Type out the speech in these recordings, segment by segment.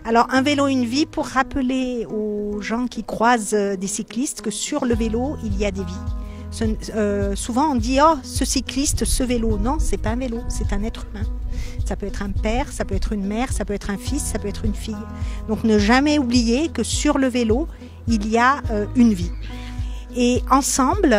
Alors un vélo, une vie, pour rappeler aux gens qui croisent des cyclistes que sur le vélo, il y a des vies. Souvent on dit « Oh, ce cycliste, ce vélo ». Non, c'est pas un vélo, c'est un être humain. Ça peut être un père, ça peut être une mère, ça peut être un fils, ça peut être une fille. Donc ne jamais oublier que sur le vélo, il y a une vie. Et ensemble,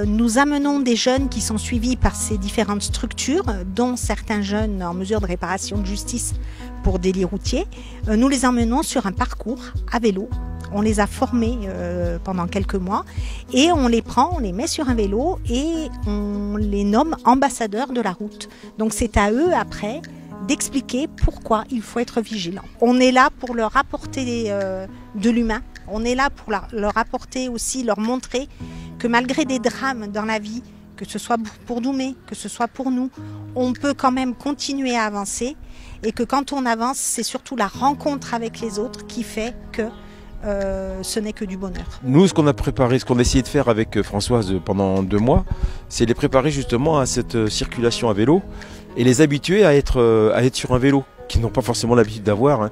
nous amenons des jeunes qui sont suivis par ces différentes structures, dont certains jeunes en mesure de réparation de justice pour délits routiers. Nous les emmenons sur un parcours à vélo. On les a formés pendant quelques mois et on les prend, on les met sur un vélo et on les nomme ambassadeurs de la route. Donc c'est à eux après d'expliquer pourquoi il faut être vigilant. On est là pour leur apporter de l'humain. On est là pour leur apporter aussi, leur montrer que malgré des drames dans la vie, que ce soit pour Doumé, que ce soit pour nous, on peut quand même continuer à avancer et que quand on avance, c'est surtout la rencontre avec les autres qui fait que ce n'est que du bonheur. Nous, ce qu'on a préparé, ce qu'on a essayé de faire avec Françoise pendant 2 mois, c'est les préparer justement à cette circulation à vélo et les habituer à être sur un vélo, qui n'ont pas forcément l'habitude d'avoir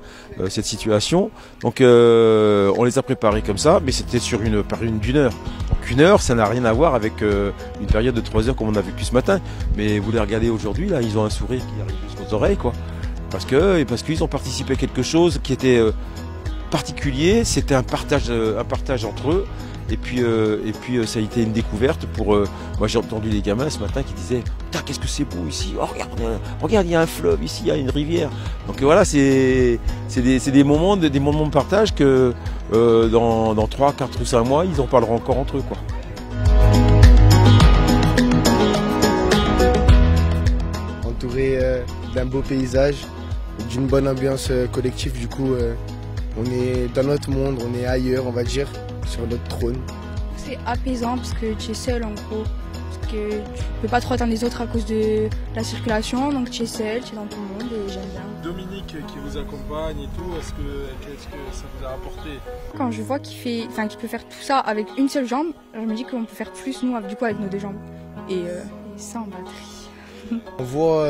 cette situation. Donc on les a préparés comme ça, mais c'était sur une période d'1 heure. Donc 1 heure, ça n'a rien à voir avec une période de 3 heures comme on a vécu ce matin. Mais vous les regardez aujourd'hui, là, ils ont un sourire qui arrive jusqu'aux oreilles, quoi. Parce qu'ils ont participé à quelque chose qui était particulier, c'était un partage entre eux. Et puis ça a été une découverte pour... moi j'ai entendu les gamins ce matin qui disaient « Putain, qu'est-ce que c'est beau ici, oh, regarde, il y a un fleuve ici, il y a une rivière ». Donc voilà, c'est des moments de partage que dans 3, 4 ou 5 mois, ils en parleront encore entre eux, quoi. Entouré d'un beau paysage, d'une bonne ambiance collective, du coup on est dans notre monde, on est ailleurs, on va dire, sur notre trône. C'est apaisant parce que tu es seul en gros, parce que tu peux pas trop attendre les autres à cause de la circulation, donc tu es seul, tu es dans ton monde et j'aime bien. Dominique qui vous accompagne et tout, qu'est-ce que ça vous a apporté? Quand je vois qu'il peut faire tout ça avec une seule jambe, je me dis qu'on peut faire plus nous du coup avec nos 2 jambes et ça en batterie. On voit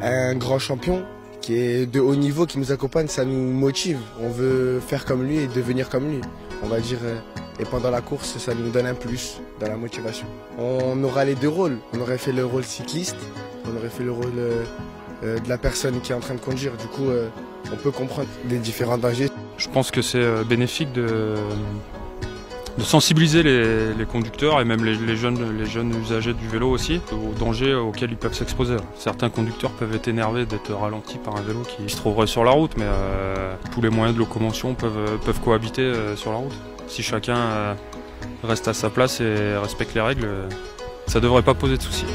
un grand champion qui est de haut niveau, qui nous accompagne, ça nous motive. On veut faire comme lui et devenir comme lui, on va dire. Et pendant la course, ça nous donne un plus dans la motivation. On aura les 2 rôles. On aurait fait le rôle cycliste, on aurait fait le rôle de la personne qui est en train de conduire. Du coup, on peut comprendre les différents dangers. Je pense que c'est bénéfique de sensibiliser les conducteurs et même les jeunes usagers du vélo aussi aux dangers auxquels ils peuvent s'exposer. Certains conducteurs peuvent être énervés d'être ralentis par un vélo qui se trouverait sur la route, mais tous les moyens de locomotion peuvent cohabiter sur la route. Si chacun reste à sa place et respecte les règles, ça ne devrait pas poser de soucis.